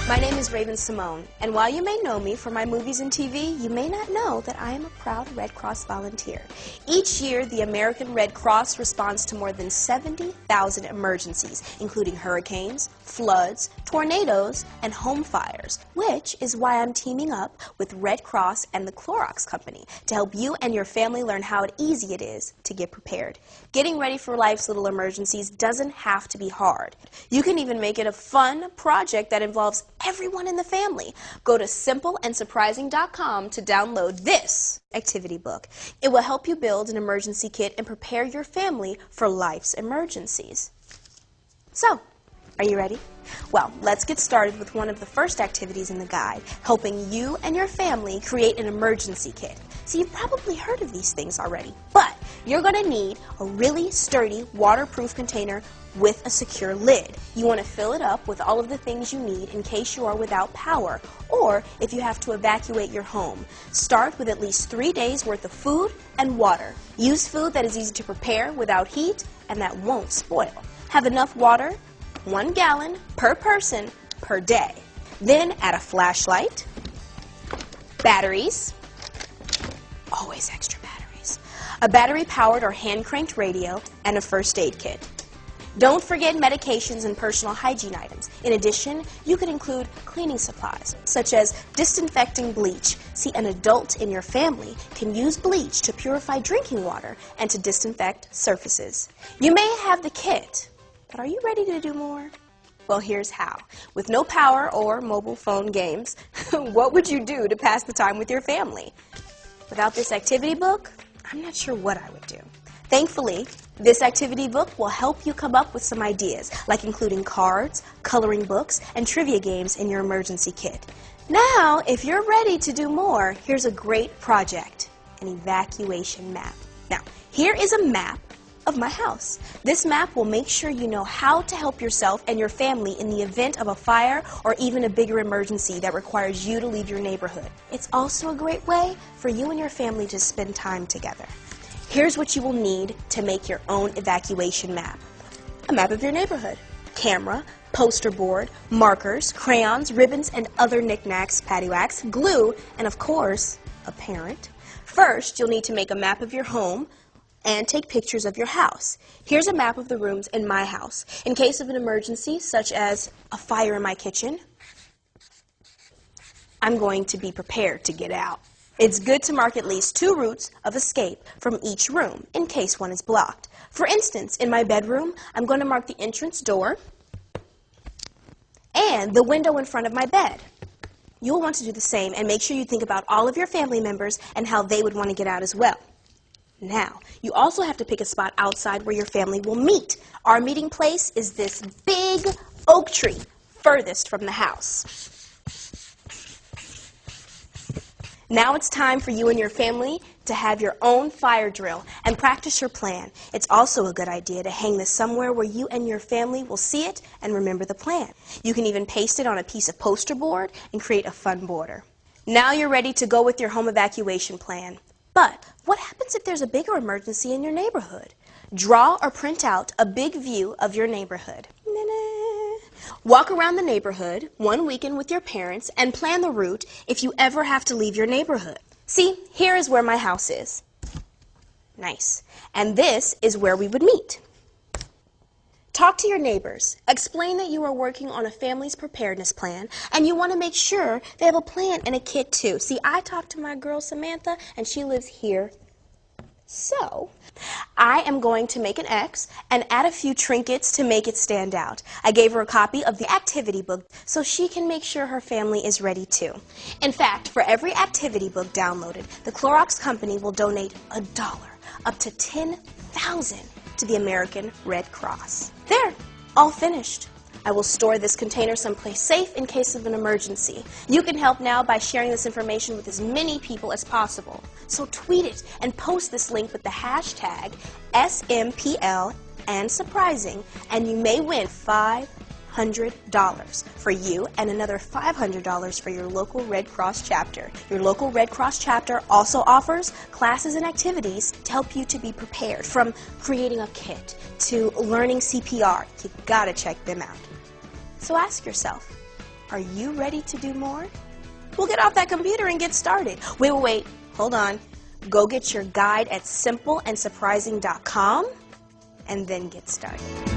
My name is Raven-Symone, and while you may know me from my movies and TV, you may not know that I am a proud Red Cross volunteer. Each year, the American Red Cross responds to more than 70,000 emergencies, including hurricanes, floods, tornadoes, and home fires, which is why I'm teaming up with Red Cross and the Clorox Company to help you and your family learn how easy it is to get prepared. Getting ready for life's little emergencies doesn't have to be hard. You can even make it a fun project that involves everyone in the family. Go to simpleandsurprising.com to download this activity book. It will help you build an emergency kit and prepare your family for life's emergencies. So, are you ready? Well, let's get started with one of the first activities in the guide, helping you and your family create an emergency kit. So you've probably heard of these things already, but you're going to need a really sturdy, waterproof container with a secure lid. You want to fill it up with all of the things you need in case you are without power, or if you have to evacuate your home. Start with at least 3 days worth of food and water. Use food that is easy to prepare without heat and that won't spoil. Have enough water, 1 gallon per person per day. Then add a flashlight, batteries, always extra batteries, a battery-powered or hand-cranked radio, and a first aid kit. Don't forget medications and personal hygiene items. In addition, you could include cleaning supplies, such as disinfecting bleach. See, an adult in your family can use bleach to purify drinking water and to disinfect surfaces. You may have the kit, but are you ready to do more? Well, here's how. With no power or mobile phone games, what would you do to pass the time with your family? Without this activity book, I'm not sure what I would do. Thankfully, this activity book will help you come up with some ideas, like including cards, coloring books, and trivia games in your emergency kit. Now, if you're ready to do more, here's a great project, an evacuation map. Now, here is a map of my house. This map will make sure you know how to help yourself and your family in the event of a fire or even a bigger emergency that requires you to leave your neighborhood. It's also a great way for you and your family to spend time together. Here's what you will need to make your own evacuation map. A map of your neighborhood, camera, poster board, markers, crayons, ribbons, and other knickknacks, paddywhacks, glue, and of course, a parent. First, you'll need to make a map of your home and take pictures of your house. Here's a map of the rooms in my house. In case of an emergency, such as a fire in my kitchen, I'm going to be prepared to get out. It's good to mark at least 2 routes of escape from each room in case one is blocked. For instance, in my bedroom, I'm going to mark the entrance door and the window in front of my bed. You'll want to do the same and make sure you think about all of your family members and how they would want to get out as well. Now, you also have to pick a spot outside where your family will meet. Our meeting place is this big oak tree furthest from the house. Now it's time for you and your family to have your own fire drill and practice your plan. It's also a good idea to hang this somewhere where you and your family will see it and remember the plan. You can even paste it on a piece of poster board and create a fun border. Now you're ready to go with your home evacuation plan. But what happens if there's a bigger emergency in your neighborhood? Draw or print out a big view of your neighborhood. Walk around the neighborhood one weekend with your parents and plan the route if you ever have to leave your neighborhood. See, here is where my house is. Nice. And this is where we would meet. Talk to your neighbors. Explain that you are working on a family's preparedness plan and you want to make sure they have a plan and a kit too. See, I talked to my girl Samantha and she lives here. So, I am going to make an X and add a few trinkets to make it stand out. I gave her a copy of the activity book so she can make sure her family is ready too. In fact, for every activity book downloaded, the Clorox Company will donate $1, up to $10,000 to the American Red Cross. There, all finished. I will store this container someplace safe in case of an emergency. You can help now by sharing this information with as many people as possible. So tweet it and post this link with the hashtag SMPL and surprising, and you may win $500 for you and another $500 for your local Red Cross chapter. Your local Red Cross chapter also offers classes and activities to help you to be prepared, from creating a kit to learning CPR. You've got to check them out. So ask yourself, Are you ready to do more? Well, get off that computer and get started. Wait. Hold on. Go get your guide at simpleandsurprising.com and then get started.